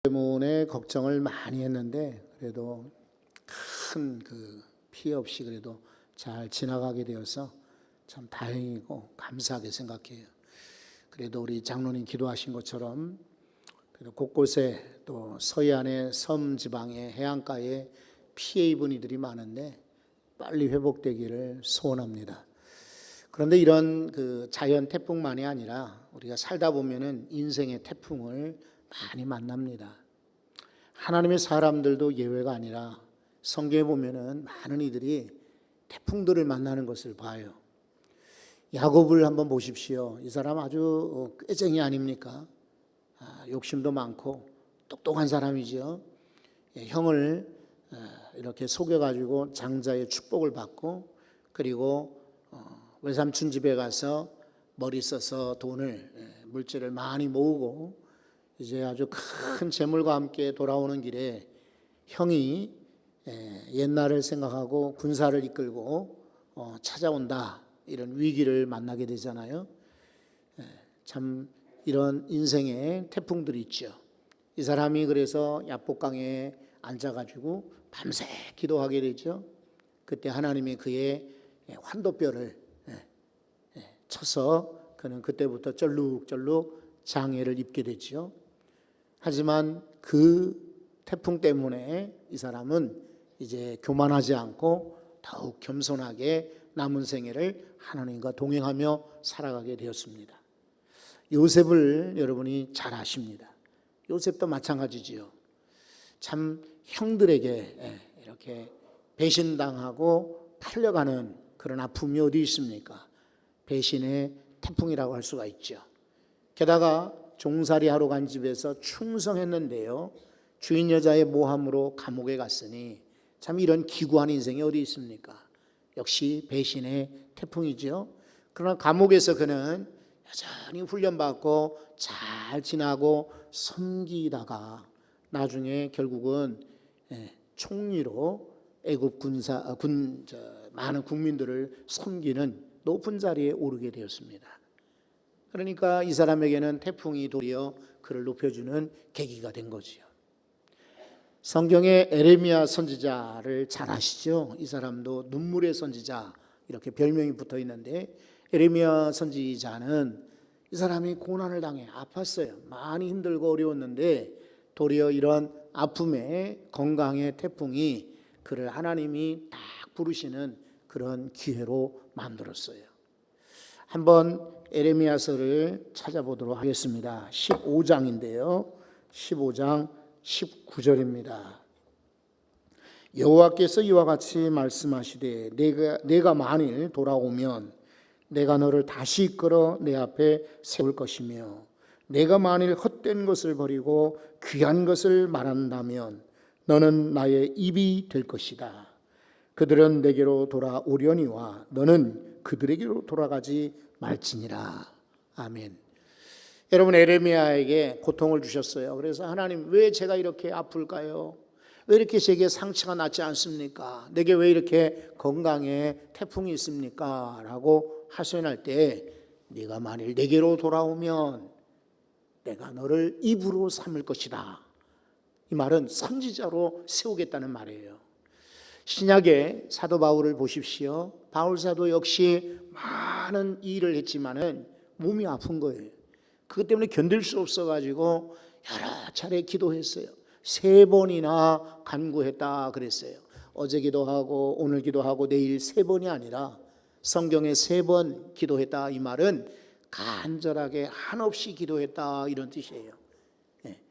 때문에 걱정을 많이 했는데 그래도 큰 피해 없이 그래도 잘 지나가게 되어서 참 다행이고 감사하게 생각해요. 그래도 우리 장로님 기도하신 것처럼 그래도 곳곳에 또 서해안의 섬 지방의 해안가에 피해 입은 이들이 많은데 빨리 회복되기를 소원합니다. 그런데 이런 자연 태풍만이 아니라 우리가 살다 보면은 인생의 태풍을 많이 만납니다. 하나님의 사람들도 예외가 아니라 성경에 보면은 많은 이들이 태풍들을 만나는 것을 봐요. 야곱을 한번 보십시오. 이 사람 아주 꾀쟁이 아닙니까? 욕심도 많고 똑똑한 사람이죠. 형을 이렇게 속여가지고 장자의 축복을 받고 그리고 외삼촌 집에 가서 머리 써서 돈을 물질을 많이 모으고 이제 아주 큰 재물과 함께 돌아오는 길에 형이 옛날을 생각하고 군사를 이끌고 찾아온다, 이런 위기를 만나게 되잖아요. 참 이런 인생의 태풍들이 있죠. 이 사람이 그래서 야복강에 앉아가지고 밤새 기도하게 되죠. 그때 하나님이 그의 환도뼈를 쳐서 그는 그때부터 쩔룩쩔룩 장애를 입게 되죠. 하지만 그 태풍 때문에 이 사람은 이제 교만하지 않고 더욱 겸손하게 남은 생애를 하나님과 동행하며 살아가게 되었습니다. 요셉을 여러분이 잘 아십니다. 요셉도 마찬가지지요. 참 형들에게 이렇게 배신당하고 팔려가는 그런 아픔이 어디 있습니까? 배신의 태풍이라고 할 수가 있죠. 게다가 종살이 하러 간 집에서 충성했는데요, 주인 여자의 모함으로 감옥에 갔으니 참 이런 기구한 인생이 어디 있습니까? 역시 배신의 태풍이죠. 그러나 감옥에서 그는 여전히 훈련받고 잘 지나고 섬기다가 나중에 결국은 총리로 애국 많은 국민들을 섬기는 높은 자리에 오르게 되었습니다. 그러니까 이 사람에게는 태풍이 도리어 그를 높여주는 계기가 된 거지요. 성경에 에레미야 선지자를 잘 아시죠? 이 사람도 눈물의 선지자 이렇게 별명이 붙어 있는데, 에레미야 선지자는 이 사람이 고난을 당해 아팠어요. 많이 힘들고 어려웠는데 도리어 이런 아픔의 건강의 태풍이 그를 하나님이 딱 부르시는 그런 기회로 만들었어요. 한번 에레미야서를 찾아보도록 하겠습니다. 15장인데요. 15장 19절입니다. 여호와께서 이와 같이 말씀하시되 내가 만일 돌아오면 내가 너를 다시 이끌어 내 앞에 세울 것이며 내가 만일 헛된 것을 버리고 귀한 것을 말한다면 너는 나의 입이 될 것이다. 그들은 내게로 돌아오려니와 너는 그들에게로 돌아가지 말지니라. 아멘. 여러분, 에레미야에게 고통을 주셨어요. 그래서 하나님, 왜 제가 이렇게 아플까요? 왜 이렇게 제게 상처가 낫지 않습니까? 내게 왜 이렇게 건강에 태풍이 있습니까? 라고 하소연할 때 네가 만일 내게로 돌아오면 내가 너를 입으로 삼을 것이다. 이 말은 선지자로 세우겠다는 말이에요. 신약의 사도 바울을 보십시오. 바울 사도 역시 많은 일을 했지만은 몸이 아픈 거예요. 그것 때문에 견딜 수 없어가지고 여러 차례 기도했어요. 3번이나 간구했다 그랬어요. 어제 기도하고 오늘 기도하고 내일 3번이 아니라 성경에 3번 기도했다, 이 말은 간절하게 한없이 기도했다, 이런 뜻이에요.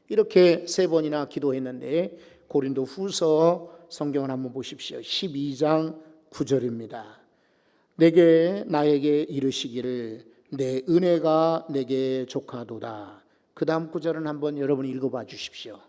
이렇게 3번이나 기도했는데 고린도 후서 성경을 한번 보십시오. 12장 9절입니다. 나에게 이르시기를 내 은혜가 내게 족하도다. 그 다음 구절은 한번 여러분이 읽어봐 주십시오.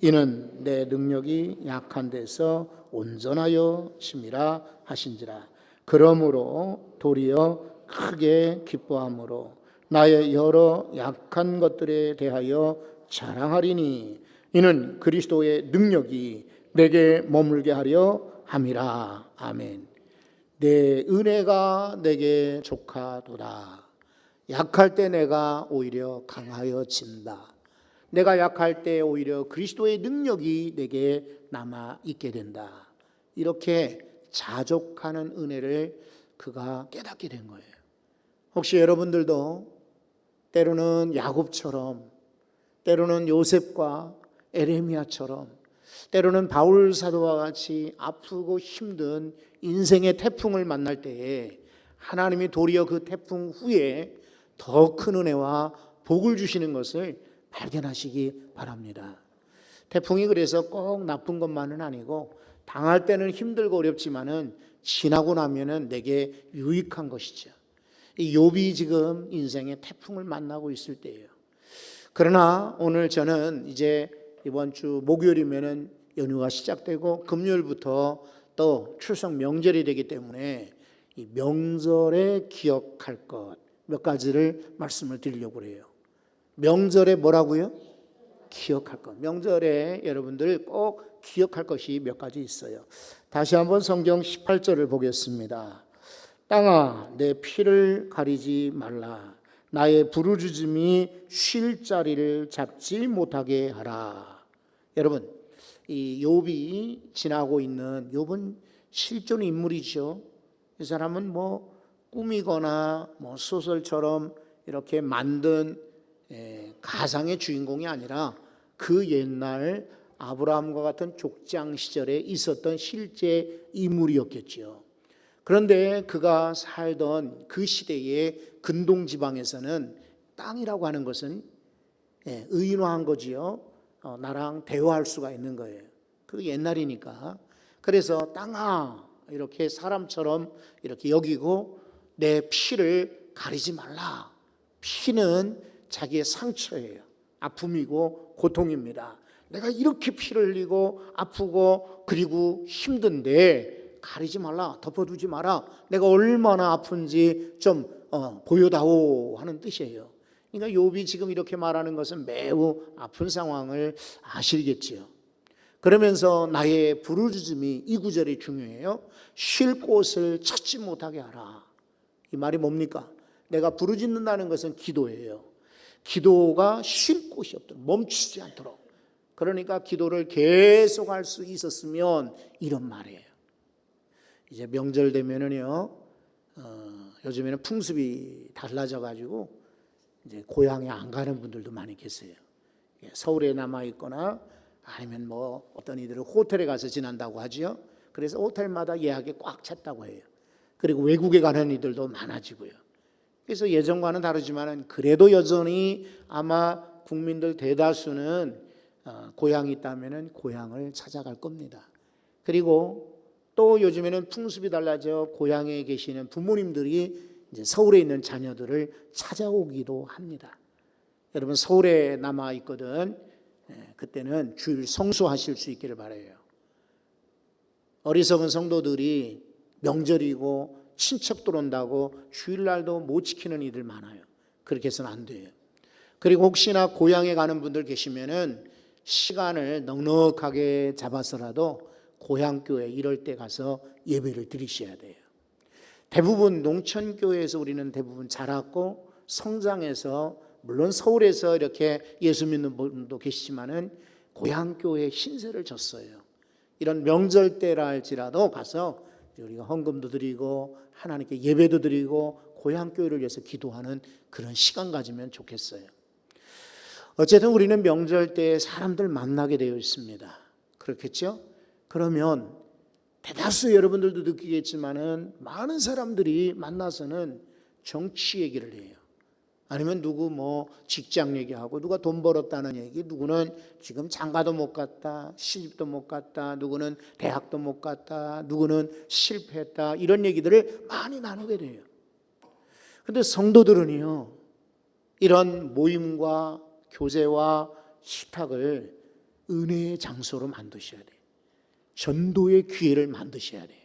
이는 내 능력이 약한 데서 온전하여 심이라 하신지라. 그러므로 도리어 크게 기뻐함으로 나의 여러 약한 것들에 대하여 자랑하리니 이는 그리스도의 능력이 내게 머물게 하려 함이라. 아멘. 내 은혜가 내게 족하도다. 약할 때 내가 오히려 강하여진다. 내가 약할 때 오히려 그리스도의 능력이 내게 남아 있게 된다. 이렇게 자족하는 은혜를 그가 깨닫게 된 거예요. 혹시 여러분들도 때로는 야곱처럼, 때로는 요셉과 에레미야처럼, 때로는 바울 사도와 같이 아프고 힘든 인생의 태풍을 만날 때에 하나님이 도리어 그 태풍 후에 더 큰 은혜와 복을 주시는 것을 발견하시기 바랍니다. 태풍이 그래서 꼭 나쁜 것만은 아니고 당할 때는 힘들고 어렵지만은 지나고 나면은 내게 유익한 것이죠. 이 욥이 지금 인생의 태풍을 만나고 있을 때예요. 그러나 오늘 저는 이제 이번 주 목요일이면은 연휴가 시작되고 금요일부터 또 추석 명절이 되기 때문에 이 명절에 기억할 것 몇 가지를 말씀을 드리려고 해요. 명절에 뭐라고요? 기억할 것. 명절에 여러분들 꼭 기억할 것이 몇 가지 있어요. 다시 한번 성경 18절을 보겠습니다. 땅아 내 피를 가리지 말라. 나의 부르짖음이 쉴 자리를 잡지 못하게 하라. 여러분, 이 욥이 지나고 있는, 욥은 실존 인물이죠. 이 사람은 뭐 꿈이거나 뭐 소설처럼 이렇게 만든 가상의 주인공이 아니라 그 옛날 아브라함과 같은 족장 시절에 있었던 실제 인물이었겠죠. 그런데 그가 살던 그 시대의 근동 지방에서는 땅이라고 하는 것은 의인화한 거지요. 나랑 대화할 수가 있는 거예요. 그 옛날이니까. 그래서 땅아 이렇게 사람처럼 이렇게 여기고 내 피를 가리지 말라. 피는 자기의 상처예요. 아픔이고 고통입니다. 내가 이렇게 피를 흘리고 아프고 그리고 힘든데 가리지 말라. 덮어두지 마라. 내가 얼마나 아픈지 좀 보여다오 하는 뜻이에요. 그러니까 욥이 지금 이렇게 말하는 것은 매우 아픈 상황을 아시겠지요. 그러면서 나의 부르짖음이, 이 구절이 중요해요. 쉴 곳을 찾지 못하게 하라. 이 말이 뭡니까? 내가 부르짖는다는 것은 기도예요. 기도가 쉴 곳이 없도록, 멈추지 않도록. 그러니까 기도를 계속 할 수 있었으면 이런 말이에요. 이제 명절 되면은요, 요즘에는 풍습이 달라져 가지고 이제 고향에 안 가는 분들도 많이 계세요. 서울에 남아 있거나 아니면 뭐 어떤 이들은 호텔에 가서 지난다고 하지요. 그래서 호텔마다 예약이 꽉 찼다고 해요. 그리고 외국에 가는 이들도 많아지고요. 그래서 예전과는 다르지만 그래도 여전히 아마 국민들 대다수는 고향이 있다면 고향을 찾아갈 겁니다. 그리고 또 요즘에는 풍습이 달라져 고향에 계시는 부모님들이 이제 서울에 있는 자녀들을 찾아오기도 합니다. 여러분 서울에 남아 있거든 그때는 주일 성수하실 수 있기를 바라요. 어리석은 성도들이 명절이고 친척들 온다고 주일날도 못 지키는 이들 많아요. 그렇게 해서는 안 돼요. 그리고 혹시나 고향에 가는 분들 계시면은 시간을 넉넉하게 잡아서라도 고향교회 이럴 때 가서 예배를 드리셔야 돼요. 대부분 농촌교회에서 우리는 대부분 자랐고 성장해서 물론 서울에서 이렇게 예수 믿는 분도 계시지만은 고향교회에 신세를 졌어요. 이런 명절 때라 할지라도 가서 우리가 헌금도 드리고 하나님께 예배도 드리고 고향교회를 위해서 기도하는 그런 시간 가지면 좋겠어요. 어쨌든 우리는 명절 때 사람들 만나게 되어 있습니다. 그렇겠죠? 그러면 대다수 여러분들도 느끼겠지만은 많은 사람들이 만나서는 정치 얘기를 해요. 아니면 누구 뭐 직장 얘기하고 누가 돈 벌었다는 얘기, 누구는 지금 장가도 못 갔다, 시집도 못 갔다, 누구는 대학도 못 갔다, 누구는 실패했다, 이런 얘기들을 많이 나누게 돼요. 그런데 성도들은요, 이런 모임과 교제와 식탁을 은혜의 장소로 만드셔야 돼요. 전도의 기회를 만드셔야 돼요.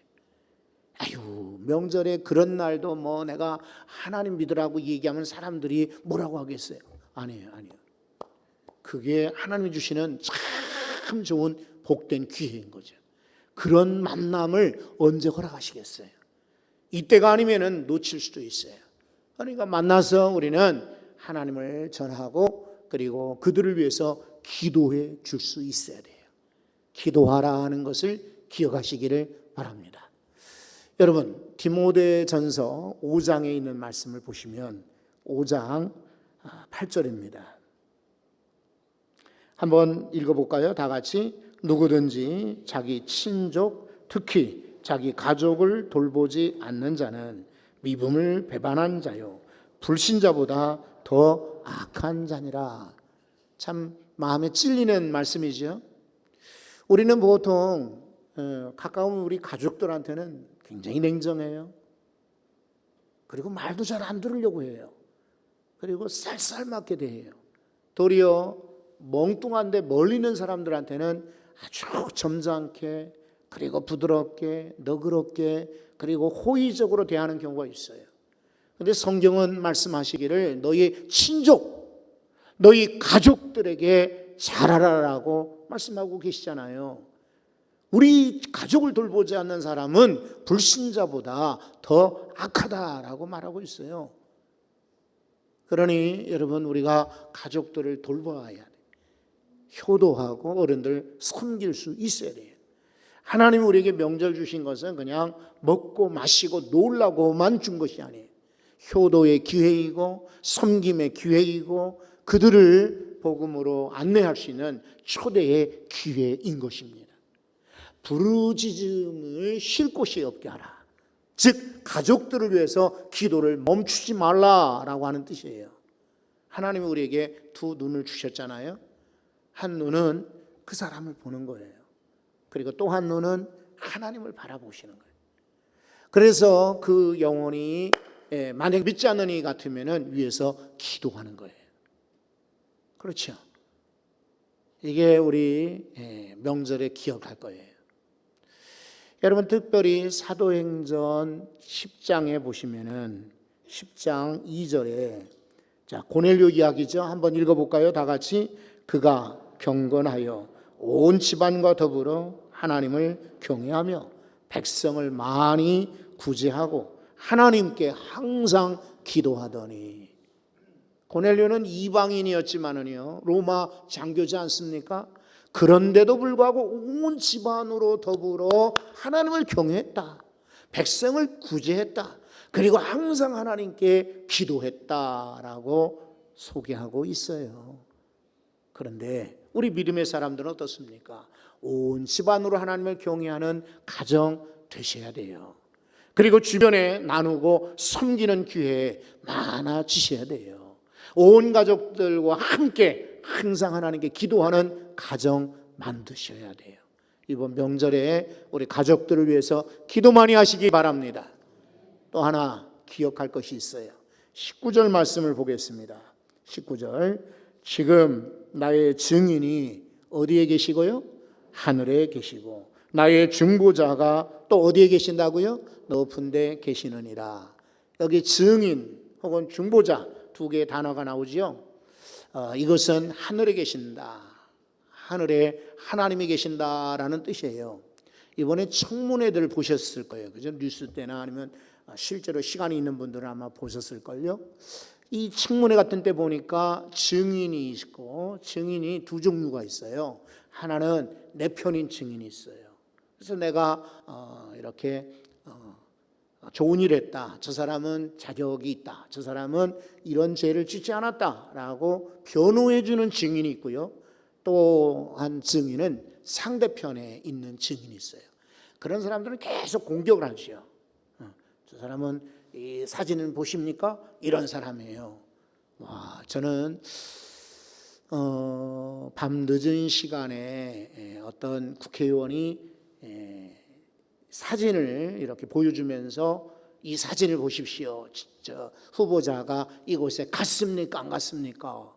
아유, 명절에 그런 날도 뭐 내가 하나님 믿으라고 얘기하면 사람들이 뭐라고 하겠어요? 아니에요. 그게 하나님이 주시는 참 좋은 복된 기회인 거죠. 그런 만남을 언제 허락하시겠어요? 이때가 아니면은 놓칠 수도 있어요. 그러니까 만나서 우리는 하나님을 전하고 그리고 그들을 위해서 기도해 줄 수 있어야 돼요. 기도하라는 것을 기억하시기를 바랍니다. 여러분, 디모데전서 5장에 있는 말씀을 보시면 5장 8절입니다. 한번 읽어볼까요? 다 같이. 누구든지 자기 친족, 특히 자기 가족을 돌보지 않는 자는 믿음을 배반한 자요 불신자보다 더 악한 자니라. 참 마음에 찔리는 말씀이죠. 우리는 보통 가까운 우리 가족들한테는 굉장히 냉정해요. 그리고 말도 잘 안 들으려고 해요. 그리고 쌀쌀맞게 대해요. 도리어 멍뚱한데 멀리 있는 사람들한테는 아주 점잖게, 그리고 부드럽게, 너그럽게, 그리고 호의적으로 대하는 경우가 있어요. 그런데 성경은 말씀하시기를 너희 친족, 너희 가족들에게 잘하라라고 말씀하고 계시잖아요. 우리 가족을 돌보지 않는 사람은 불신자보다 더 악하다라고 말하고 있어요. 그러니 여러분, 우리가 가족들을 돌봐야 돼요. 효도하고 어른들 섬길 수 있어야 돼요. 하나님이 우리에게 명절 주신 것은 그냥 먹고 마시고 놀라고만 준 것이 아니에요. 효도의 기회이고 섬김의 기회이고 그들을 복음으로 안내할 수 있는 초대의 기회인 것입니다. 부르짖음을 쉴 곳이 없게 하라. 즉 가족들을 위해서 기도를 멈추지 말라라고 하는 뜻이에요. 하나님이 우리에게 두 눈을 주셨잖아요. 한 눈은 그 사람을 보는 거예요. 그리고 또 한 눈은 하나님을 바라보시는 거예요. 그래서 그 영혼이 만약 믿지 않는 이 같으면 위에서 기도하는 거예요. 그렇죠? 이게 우리 명절에 기억할 거예요. 여러분, 특별히 사도행전 10장에 보시면은 10장 2절에 고넬료 이야기죠. 한번 읽어볼까요? 다 같이. 그가 경건하여 온 집안과 더불어 하나님을 경외하며 백성을 많이 구제하고 하나님께 항상 기도하더니. 고넬료는 이방인이었지만은요, 로마 장교지 않습니까? 그런데도 불구하고 온 집안으로 더불어 하나님을 경외했다. 백성을 구제했다. 그리고 항상 하나님께 기도했다라고 소개하고 있어요. 그런데 우리 믿음의 사람들은 어떻습니까? 온 집안으로 하나님을 경외하는 가정 되셔야 돼요. 그리고 주변에 나누고 섬기는 기회 많아지셔야 돼요. 온 가족들과 함께 항상 하나님께 기도하는 가정 만드셔야 돼요. 이번 명절에 우리 가족들을 위해서 기도 많이 하시기 바랍니다. 또 하나 기억할 것이 있어요. 19절 말씀을 보겠습니다. 19절. 지금 나의 증인이 어디에 계시고요? 하늘에 계시고 나의 중보자가 또 어디에 계신다고요? 높은 데 계시느니라. 여기 증인 혹은 중보자 두 개의 단어가 나오지요. 이것은 하늘에 계신다, 하늘에 하나님이 계신다라는 뜻이에요. 이번에 청문회들 보셨을 거예요. 그죠? 뉴스 때나 아니면 실제로 시간이 있는 분들은 아마 보셨을걸요. 이 청문회 같은 때 보니까 증인이 있고, 증인이 두 종류가 있어요. 하나는 내 편인 증인이 있어요. 그래서 내가 이렇게 좋은 일 했다, 저 사람은 자격이 있다, 저 사람은 이런 죄를 짓지 않았다라고 변호해 주는 증인이 있고요. 또 한 증인은 상대편에 있는 증인이 있어요. 그런 사람들은 계속 공격을 하죠. 저 사람은 이 사진을 보십니까? 이런 사람이에요. 와, 저는 밤 늦은 시간에 어떤 국회의원이 사진을 이렇게 보여주면서 이 사진을 보십시오. 저 후보자가 이곳에 갔습니까? 안 갔습니까?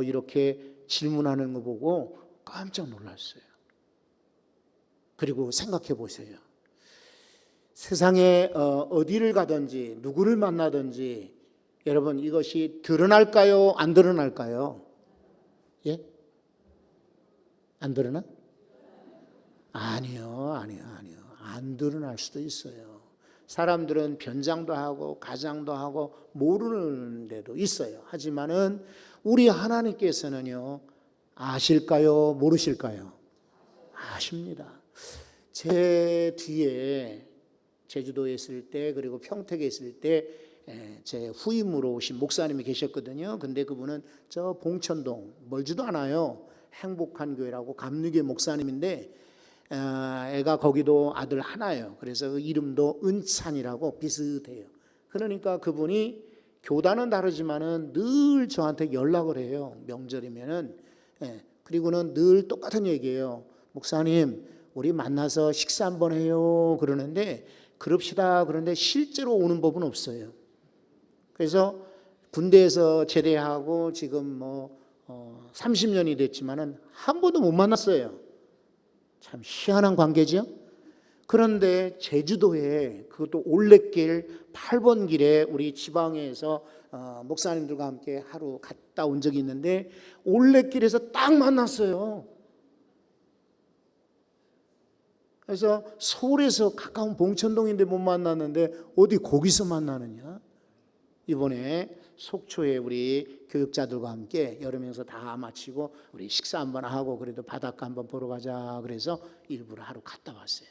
이렇게 질문하는 거 보고 깜짝 놀랐어요. 그리고 생각해 보세요. 세상에 어디를 가든지 누구를 만나든지 여러분, 이것이 드러날까요? 안 드러날까요? 예? 안 드러나? 아니요. 안 드러날 수도 있어요. 사람들은 변장도 하고 가장도 하고 모르는 데도 있어요. 하지만은 우리 하나님께서는요, 아실까요? 모르실까요? 아십니다. 제 뒤에 제주도에 있을 때, 그리고 평택에 있을 때 제 후임으로 오신 목사님이 계셨거든요. 근데 그분은 저 봉천동, 멀지도 않아요. 행복한 교회라고 감리교회 목사님인데, 애가 거기도 아들 하나예요. 그래서 그 이름도 은찬이라고 비슷해요. 그러니까 그분이 교단은 다르지만은 늘 저한테 연락을 해요. 명절이면은. 그리고는 늘 똑같은 얘기예요. 목사님, 우리 만나서 식사 한번 해요. 그러는데 그럽시다. 그런데 실제로 오는 법은 없어요. 그래서 군대에서 제대하고 지금 30년이 됐지만은 한 번도 못 만났어요. 참 희한한 관계죠. 그런데 제주도에, 그것도 올레길 8번 길에 우리 지방에서 목사님들과 함께 하루 갔다 온 적이 있는데 올레길에서 딱 만났어요. 그래서 서울에서 가까운 봉천동인데 못 만났는데 어디 거기서 만나느냐. 이번에 속초에 우리 교육자들과 함께 여러 명에서 다 마치고 우리 식사 한번 하고 그래도 바닷가 한번 보러 가자 그래서 일부러 하루 갔다 왔어요.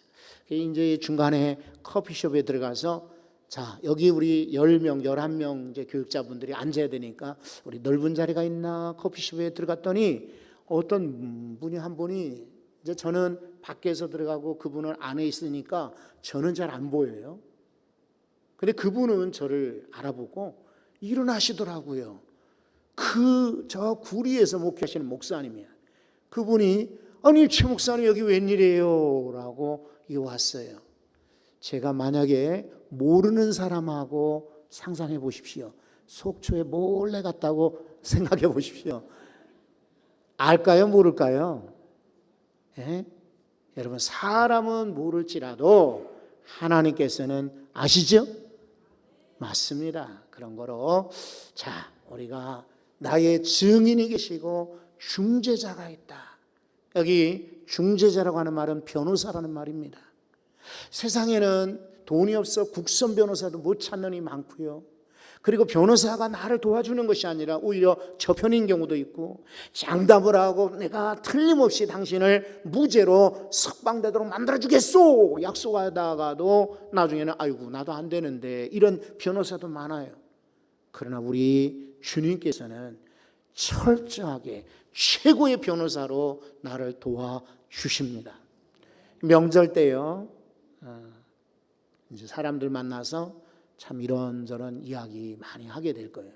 이제 중간에 커피숍에 들어가서 자, 여기 우리 10명, 11명 이제 교육자분들이 앉아야 되니까 우리 넓은 자리가 있나 커피숍에 들어갔더니 어떤 분이 한 분이 이제 저는 밖에서 들어가고 그분은 안에 있으니까 저는 잘 안 보여요. 근데 그분은 저를 알아보고 일어나시더라고요. 저 구리에서 목회하시는 목사님이야. 그분이 아니 최 목사님 여기 웬일이에요? 라고 왔어요. 제가 만약에 모르는 사람하고 상상해 보십시오. 속초에 몰래 갔다고 생각해 보십시오. 알까요? 모를까요? 여러분, 사람은 모를지라도 하나님께서는 아시죠? 맞습니다. 그런 거로 자, 우리가 나의 증인이 계시고 중재자가 있다. 여기 중재자라고 하는 말은 변호사라는 말입니다. 세상에는 돈이 없어 국선 변호사도 못 찾는 이 많고요. 그리고 변호사가 나를 도와주는 것이 아니라 오히려 저편인 경우도 있고, 장담을 하고 내가 틀림없이 당신을 무죄로 석방되도록 만들어주겠소 약속하다가도 나중에는 아이고 나도 안 되는데, 이런 변호사도 많아요. 그러나 우리 주님께서는 철저하게 최고의 변호사로 나를 도와주십니다. 명절 때요, 이제 사람들 만나서 참 이런저런 이야기 많이 하게 될 거예요.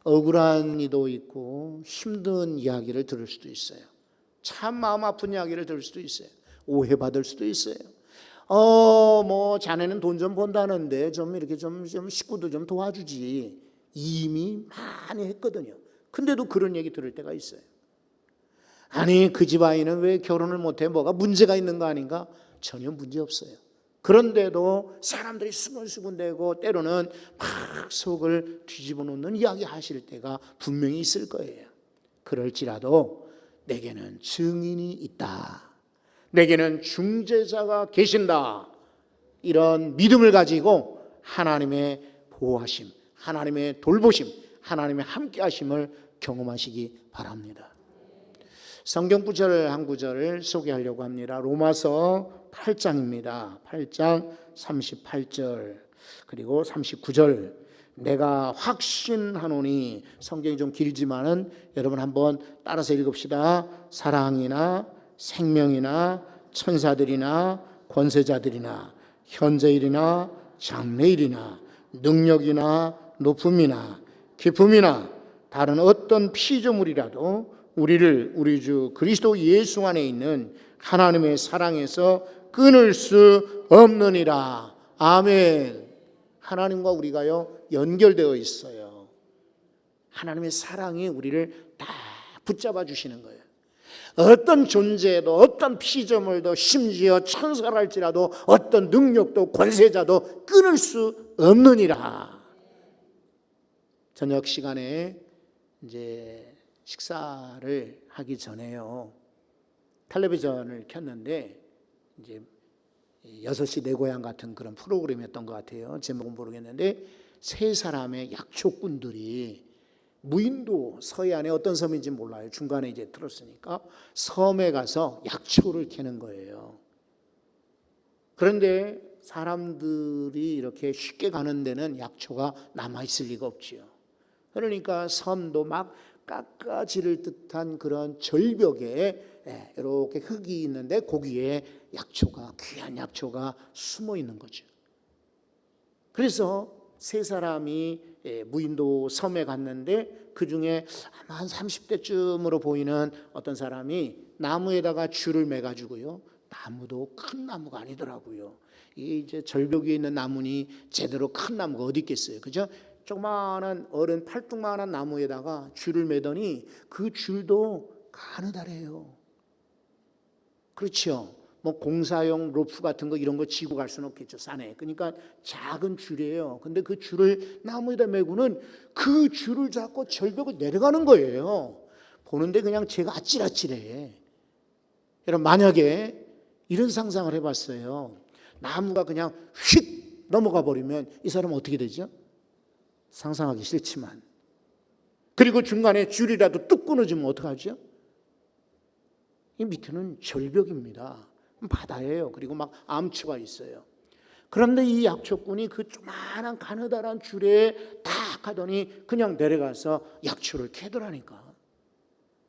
억울한 이도 있고 힘든 이야기를 들을 수도 있어요. 참 마음 아픈 이야기를 들을 수도 있어요. 오해받을 수도 있어요. 자네는 돈 좀 번다는데 좀 이렇게 좀 식구도 좀 도와주지. 이미 많이 했거든요. 근데도 그런 얘기 들을 때가 있어요. 아니 그 집 아이는 왜 결혼을 못해? 뭐가 문제가 있는 거 아닌가? 전혀 문제 없어요. 그런데도 사람들이 수군수군대고 때로는 막 속을 뒤집어 놓는 이야기 하실 때가 분명히 있을 거예요. 그럴지라도 내게는 증인이 있다. 내게는 중재자가 계신다. 이런 믿음을 가지고 하나님의 보호하심, 하나님의 돌보심, 하나님의 함께하심을 경험하시기 바랍니다. 성경 구절 한 구절을 소개하려고 합니다. 로마서 8장입니다. 8장 38절 그리고 39절. 내가 확신하노니, 성경이 좀 길지만은 여러분 한번 따라서 읽읍시다. 사랑이나 생명이나 천사들이나 권세자들이나 현재일이나 장래일이나 능력이나 높음이나 깊음이나 다른 어떤 피조물이라도 우리를 우리 주 그리스도 예수 안에 있는 하나님의 사랑에서 끊을 수 없느니라. 아멘. 하나님과 우리가요 연결되어 있어요. 하나님의 사랑이 우리를 다 붙잡아 주시는 거예요. 어떤 존재도, 어떤 피조물도, 심지어 천사랄지라도 어떤 능력도 권세자도 끊을 수 없느니라. 저녁 시간에 이제 식사를 하기 전에요, 텔레비전을 켰는데 이제 6시 내 고향 같은 그런 프로그램이었던 것 같아요. 제목은 모르겠는데 세 사람의 약초꾼들이 무인도 서해안에 어떤 섬인지 몰라요. 중간에 이제 들었으니까 섬에 가서 약초를 캐는 거예요. 그런데 사람들이 이렇게 쉽게 가는 데는 약초가 남아있을 리가 없지요. 그러니까 섬도 막 깎아지를 듯한 그런 절벽에 이렇게 흙이 있는데 거기에 약초가, 귀한 약초가 숨어 있는 거죠. 그래서 세 사람이 무인도 섬에 갔는데 그 중에 아마 한 30대쯤으로 보이는 어떤 사람이 나무에다가 줄을 매가지고요. 나무도 큰 나무가 아니더라고요. 이게 이제 절벽 위에 있는 나무니 제대로 큰 나무가 어디 있겠어요, 그죠? 조그마한 어른 팔뚝만한 나무에다가 줄을 매더니 그 줄도 가느다래요. 그렇죠. 뭐 공사용 로프 같은 거 이런 거 지고 갈 수는 없겠죠, 산에. 그러니까 작은 줄이에요. 근데 그 줄을 나무에다 매고는 그 줄을 잡고 절벽을 내려가는 거예요. 보는데 그냥 제가 아찔아찔해. 여러분, 만약에 이런 상상을 해봤어요. 나무가 그냥 휙 넘어가 버리면 이 사람은 어떻게 되죠? 상상하기 싫지만. 그리고 중간에 줄이라도 뚝 끊어지면 어떡하죠? 이 밑에는 절벽입니다. 바다예요. 그리고 막 암초가 있어요. 그런데 이 약초꾼이 그 조그마한 가느다란 줄에 딱 하더니 그냥 내려가서 약초를 캐더라니까.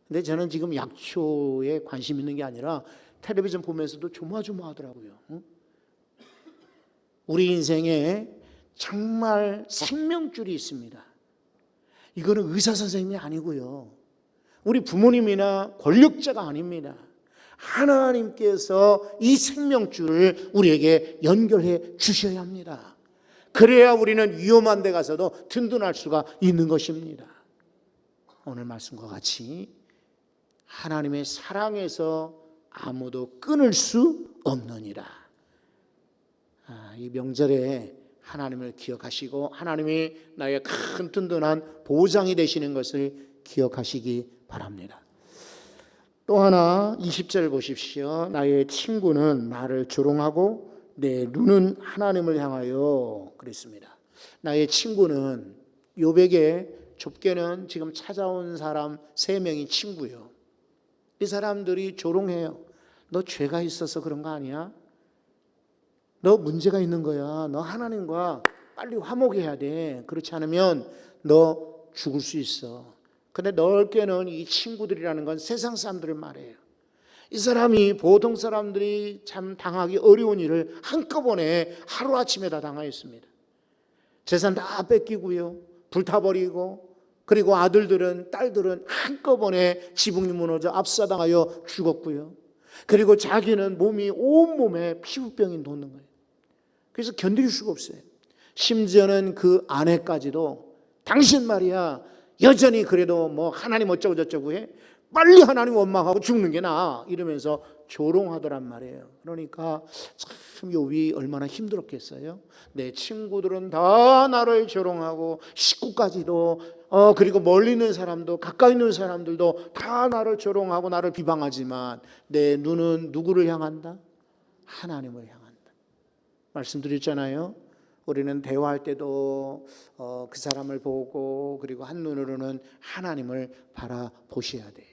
근데 저는 지금 약초에 관심 있는 게 아니라 텔레비전 보면서도 조마조마하더라고요. 우리 인생에 정말 생명줄이 있습니다. 이거는 의사 선생님이 아니고요. 우리 부모님이나 권력자가 아닙니다. 하나님께서 이 생명줄을 우리에게 연결해 주셔야 합니다. 그래야 우리는 위험한 데 가서도 든든할 수가 있는 것입니다. 오늘 말씀과 같이 하나님의 사랑에서 아무도 끊을 수 없느니라. 이 명절에 하나님을 기억하시고 하나님이 나의 큰 든든한 보장이 되시는 것을 기억하시기 바랍니다. 또 하나 20절 보십시오. 나의 친구는 나를 조롱하고 내 눈은 하나님을 향하여 그랬습니다. 나의 친구는 욥에게 좁게는 지금 찾아온 사람 3명이 친구예요. 이 사람들이 조롱해요. 너 죄가 있어서 그런 거 아니야? 너 문제가 있는 거야. 너 하나님과 빨리 화목해야 돼. 그렇지 않으면 너 죽을 수 있어. 근데 넓게는 이 친구들이라는 건 세상 사람들을 말해요. 이 사람이 보통 사람들이 참 당하기 어려운 일을 한꺼번에 하루아침에 다 당하였습니다. 재산 다 뺏기고요. 불타버리고, 그리고 아들들은 딸들은 한꺼번에 지붕이 무너져 압사당하여 죽었고요. 그리고 자기는 몸이 온몸에 피부병이 돋는 거예요. 그래서 견딜 수가 없어요. 심지어는 그 아내까지도 당신 말이야 여전히 그래도 뭐 하나님 어쩌고 저쩌고 해, 빨리 하나님 원망하고 죽는 게 나아, 이러면서 조롱하더란 말이에요. 그러니까 참 욥이 얼마나 힘들었겠어요. 내 친구들은 다 나를 조롱하고 식구까지도 그리고 멀리 있는 사람도 가까이 있는 사람들도 다 나를 조롱하고 나를 비방하지만 내 눈은 누구를 향한다? 하나님을 향한다. 말씀드렸잖아요. 우리는 대화할 때도 그 사람을 보고 그리고 한눈으로는 하나님을 바라보셔야 돼.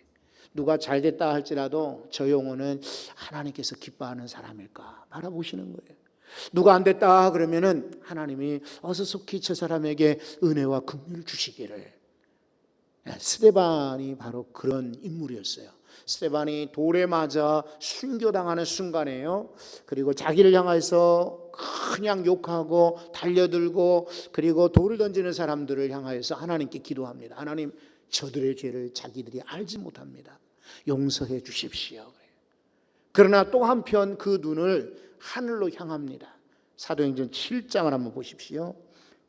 누가 잘됐다 할지라도 저 영혼은 하나님께서 기뻐하는 사람일까 바라보시는 거예요. 누가 안 됐다 그러면은 하나님이 어서 속히 저 사람에게 은혜와 긍휼을 주시기를. 스데반이 바로 그런 인물이었어요. 스데반이 돌에 맞아 순교당하는 순간에요. 그리고 자기를 향해서 그냥 욕하고 달려들고 그리고 돌을 던지는 사람들을 향해서 하나님께 기도합니다. 하나님, 저들의 죄를 자기들이 알지 못합니다. 용서해 주십시오. 그러나 또 한편 그 눈을 하늘로 향합니다. 사도행전 7장을 한번 보십시오.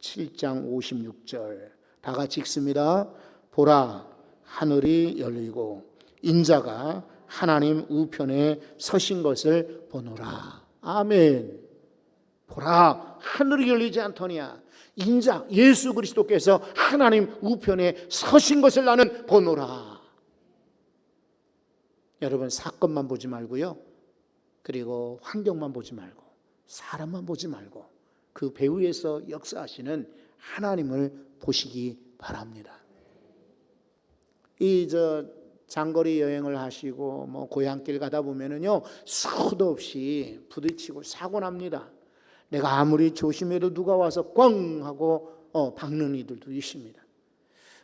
7장 56절 다 같이 읽습니다. 보라, 하늘이 열리고 인자가 하나님 우편에 서신 것을 보노라. 아멘. 보라, 하늘이 열리지 않더냐. 인자 예수 그리스도께서 하나님 우편에 서신 것을 나는 보노라. 여러분, 사건만 보지 말고요, 그리고 환경만 보지 말고 사람만 보지 말고 그 배후에서 역사하시는 하나님을 보시기 바랍니다. 장거리 여행을 하시고 뭐 고향길 가다 보면은요, 수도 없이 부딪히고 사고 납니다. 내가 아무리 조심해도 누가 와서 꽝 하고 박는 이들도 있습니다.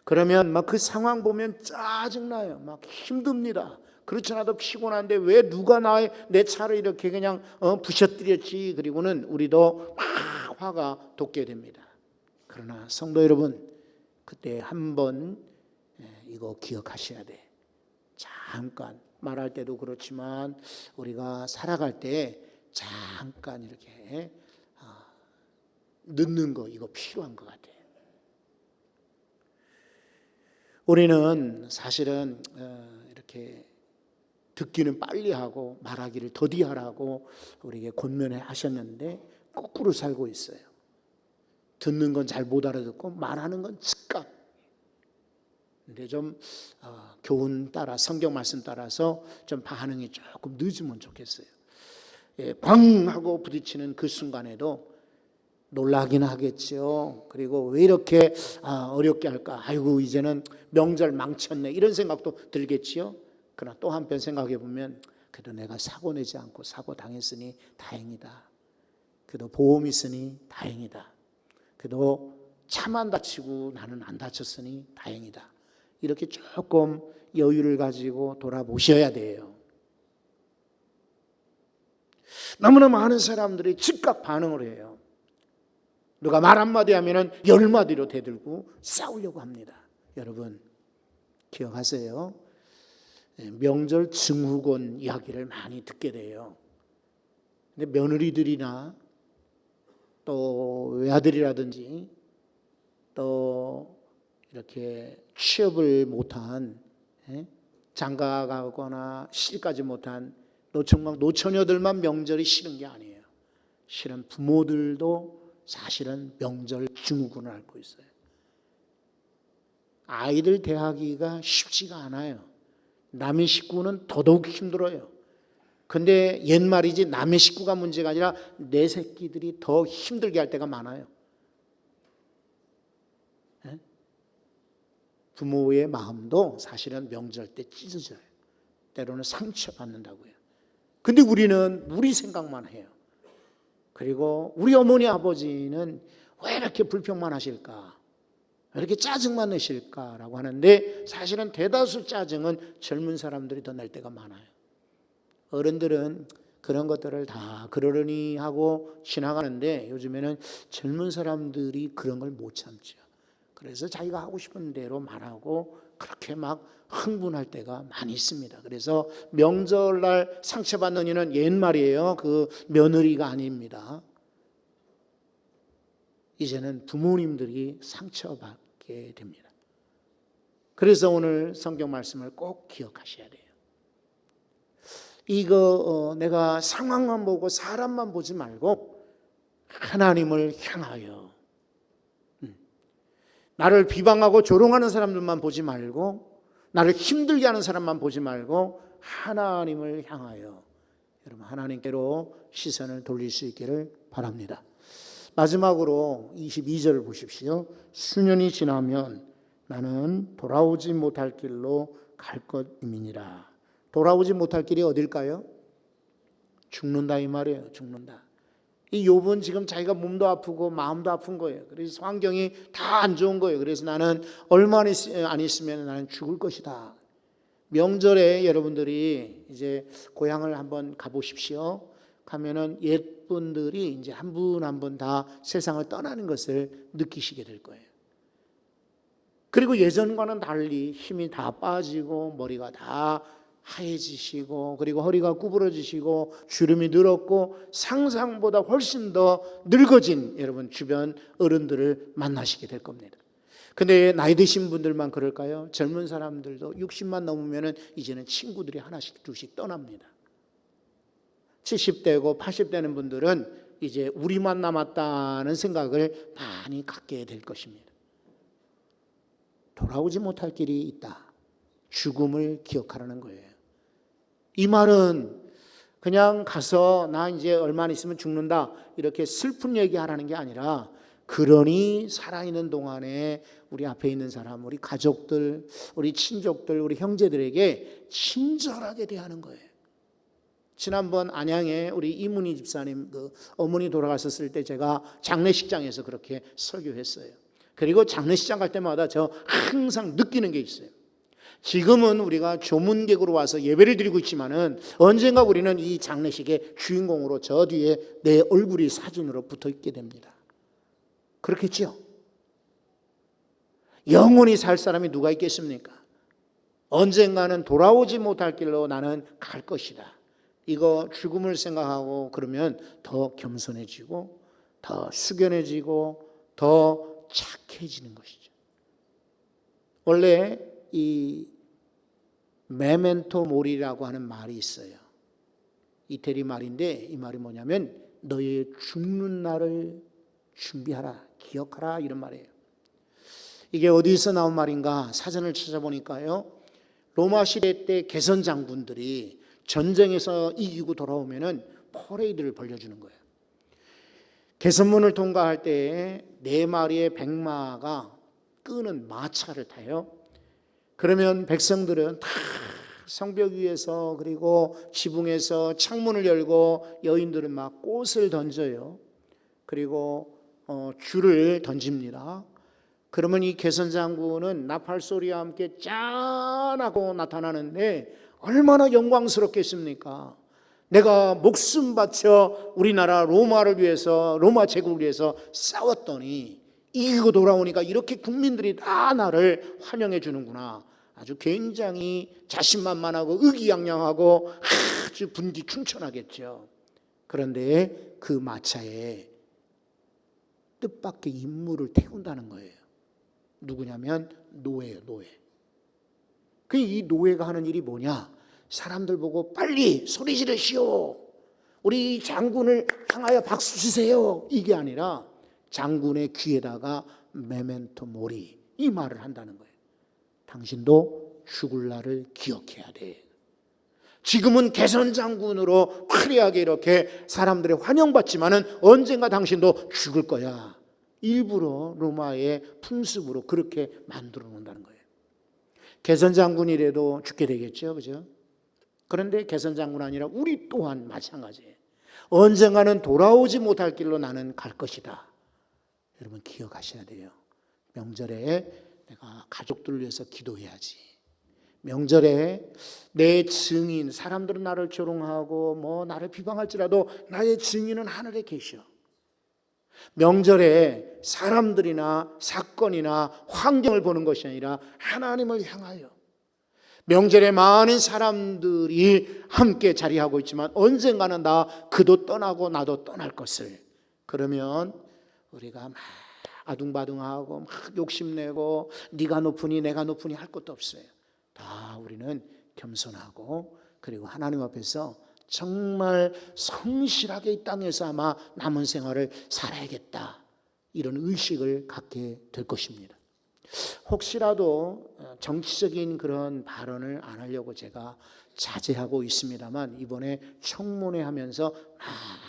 그러면 막 그 상황 보면 짜증나요. 막 힘듭니다. 그렇지 않아도 피곤한데 왜 누가 내 차를 이렇게 그냥 부셔뜨렸지. 그리고는 우리도 막 화가 돋게 됩니다. 그러나 성도 여러분, 그때 한번 이거 기억하셔야 돼. 잠깐, 말할 때도 그렇지만 우리가 살아갈 때 잠깐 이렇게 늦는 거, 이거 필요한 것 같아요. 우리는 사실은 이렇게 듣기는 빨리 하고 말하기를 더디하라고 우리에게 권면해 하셨는데 거꾸로 살고 있어요. 듣는 건 잘 못 알아듣고 말하는 건 즉각. 근데 좀 교훈 따라, 성경 말씀 따라서 좀 반응이 조금 늦으면 좋겠어요. 꽝 하고 부딪히는 그 순간에도 놀라긴 하겠죠. 그리고 왜 이렇게 어렵게 할까? 아이고, 이제는 명절 망쳤네, 이런 생각도 들겠지요. 그러나 또 한편 생각해 보면 그래도 내가 사고 내지 않고 사고 당했으니 다행이다. 그래도 보험 있으니 다행이다. 그래도 차만 다치고 나는 안 다쳤으니 다행이다. 이렇게 조금 여유를 가지고 돌아보셔야 돼요. 너무나 많은 사람들이 즉각 반응을 해요. 누가 말 한마디 하면은 10마디로 대들고 싸우려고 합니다. 여러분, 기억하세요. 명절 증후군 이야기를 많이 듣게 돼요. 근데 며느리들이나 또 외아들이라든지 또 이렇게 취업을 못한, 장가 가거나 시집가지 못한 노총각 노처녀들만 명절이 싫은 게 아니에요. 실은 부모들도 사실은 명절 증후군을 앓고 있어요. 아이들 대하기가 쉽지가 않아요. 남의 식구는 더더욱 힘들어요. 근데 옛말이지, 남의 식구가 문제가 아니라 내 새끼들이 더 힘들게 할 때가 많아요. 부모의 마음도 사실은 명절 때 찢어져요. 때로는 상처받는다고요. 근데 우리는 우리 생각만 해요. 그리고 우리 어머니 아버지는 왜 이렇게 불평만 하실까? 왜 이렇게 짜증만 내실까라고 하는데, 사실은 대다수 짜증은 젊은 사람들이 더 낼 때가 많아요. 어른들은 그런 것들을 다 그러려니 하고 지나가는데, 요즘에는 젊은 사람들이 그런 걸 못 참죠. 그래서 자기가 하고 싶은 대로 말하고 그렇게 막 흥분할 때가 많이 있습니다. 그래서 명절날 상처받는 이는 옛말이에요. 그 며느리가 아닙니다. 이제는 부모님들이 상처받게 됩니다. 그래서 오늘 성경 말씀을 꼭 기억하셔야 돼요. 이거 내가 상황만 보고 사람만 보지 말고 하나님을 향하여, 나를 비방하고 조롱하는 사람들만 보지 말고, 나를 힘들게 하는 사람만 보지 말고 하나님을 향하여 여러분 하나님께로 시선을 돌릴 수 있기를 바랍니다. 마지막으로 22절을 보십시오. 수년이 지나면 나는 돌아오지 못할 길로 갈 것임이니라. 돌아오지 못할 길이 어딜까요? 죽는다, 이 말이에요. 죽는다. 이 욥은 지금 자기가 몸도 아프고 마음도 아픈 거예요. 그래서 환경이 다 안 좋은 거예요. 그래서 나는 얼마 안 있으면 나는 죽을 것이다. 명절에 여러분들이 이제 고향을 한번 가보십시오. 가면은 옛분들이 이제 한 분 한 분 다 세상을 떠나는 것을 느끼시게 될 거예요. 그리고 예전과는 달리 힘이 다 빠지고 머리가 다 하얘지시고, 그리고 허리가 구부러지시고 주름이 늘었고 상상보다 훨씬 더 늙어진 여러분 주변 어른들을 만나시게 될 겁니다. 근데 나이 드신 분들만 그럴까요? 젊은 사람들도 60만 넘으면 이제는 친구들이 하나씩 둘씩 떠납니다. 70대고 80대는 분들은 이제 우리만 남았다는 생각을 많이 갖게 될 것입니다. 돌아오지 못할 길이 있다. 죽음을 기억하라는 거예요. 이 말은 그냥 가서 나 이제 얼마 있으면 죽는다 이렇게 슬픈 얘기하라는 게 아니라, 그러니 살아있는 동안에 우리 앞에 있는 사람, 우리 가족들, 우리 친족들, 우리 형제들에게 친절하게 대하는 거예요. 지난번 안양에 우리 이문희 집사님 어머니 돌아가셨을 때 제가 장례식장에서 그렇게 설교했어요. 그리고 장례식장 갈 때마다 저 항상 느끼는 게 있어요. 지금은 우리가 조문객으로 와서 예배를 드리고 있지만은 언젠가 우리는 이 장례식의 주인공으로 저 뒤에 내 얼굴이 사진으로 붙어 있게 됩니다. 그렇겠죠? 영원히 살 사람이 누가 있겠습니까? 언젠가는 돌아오지 못할 길로 나는 갈 것이다. 이거 죽음을 생각하고 그러면 더 겸손해지고 더 숙연해지고 더 착해지는 것이죠. 원래 이 메멘토 모리라고 하는 말이 있어요. 이태리 말인데 이 말이 뭐냐면 너의 죽는 날을 준비하라, 기억하라 이런 말이에요. 이게 어디서 나온 말인가 사전을 찾아보니까요. 로마 시대 때 개선 장군들이 전쟁에서 이기고 돌아오면은 퍼레이드를 벌려주는 거예요. 개선문을 통과할 때 4마리의 백마가 끄는 마차를 타요. 그러면 백성들은 다 성벽 위에서 그리고 지붕에서 창문을 열고 여인들은 막 꽃을 던져요. 그리고 줄을 던집니다. 그러면 이 개선 장군은 나팔 소리와 함께 짠하고 나타나는데 얼마나 영광스럽겠습니까? 내가 목숨 바쳐 우리나라 로마를 위해서, 로마 제국을 위해서 싸웠더니 이기고 돌아오니까 이렇게 국민들이 다 나를 환영해 주는구나. 아주 굉장히 자신만만하고 의기양양하고 아주 분기충천하겠죠. 그런데 그 마차에 뜻밖의 인물을 태운다는 거예요. 누구냐면 노예예요, 노예. 이 노예가 하는 일이 뭐냐? 사람들 보고 빨리 소리 지르시오. 우리 장군을 향하여 박수 치세요. 이게 아니라 장군의 귀에다가 메멘토 모리 이 말을 한다는 거예요. 당신도 죽을 날을 기억해야 돼. 지금은 개선 장군으로 화려하게 이렇게 사람들의 환영받지만은 언젠가 당신도 죽을 거야. 일부러 로마의 풍습으로 그렇게 만들어 놓는다는 거예요. 개선 장군이라도 죽게 되겠죠, 그죠? 그런데 개선 장군 아니라 우리 또한 마찬가지예요. 언젠가는 돌아오지 못할 길로 나는 갈 것이다. 여러분 기억하셔야 돼요. 명절에 내가 가족들을 위해서 기도해야지. 명절에 내 증인, 사람들은 나를 조롱하고 뭐 나를 비방할지라도 나의 증인은 하늘에 계셔. 명절에 사람들이나 사건이나 환경을 보는 것이 아니라 하나님을 향하여. 명절에 많은 사람들이 함께 자리하고 있지만 언젠가는 그도 떠나고 나도 떠날 것을. 그러면 우리가 막 아둥바둥하고 막 욕심내고 네가 높으니 내가 높으니 할 것도 없어요. 다 우리는 겸손하고 그리고 하나님 앞에서 정말 성실하게 이 땅에서 아마 남은 생활을 살아야겠다 이런 의식을 갖게 될 것입니다. 혹시라도 정치적인 그런 발언을 안 하려고 제가 자제하고 있습니다만 이번에 청문회 하면서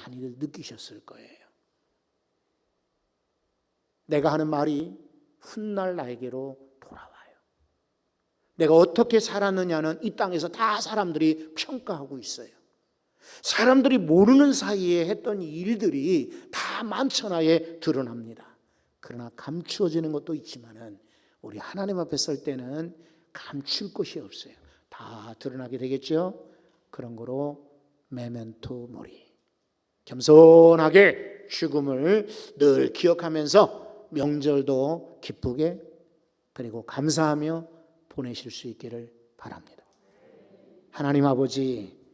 많이들 느끼셨을 거예요. 내가 하는 말이 훗날 나에게로 돌아와요. 내가 어떻게 살았느냐는 이 땅에서 다 사람들이 평가하고 있어요. 사람들이 모르는 사이에 했던 일들이 다 만천하에 드러납니다. 그러나 감추어지는 것도 있지만은 우리 하나님 앞에 설 때는 감출 것이 없어요. 다 드러나게 되겠죠. 그런 거로 메멘토 모리, 겸손하게 죽음을 늘 기억하면서 명절도 기쁘게 그리고 감사하며 보내실 수 있기를 바랍니다. 하나님 아버지,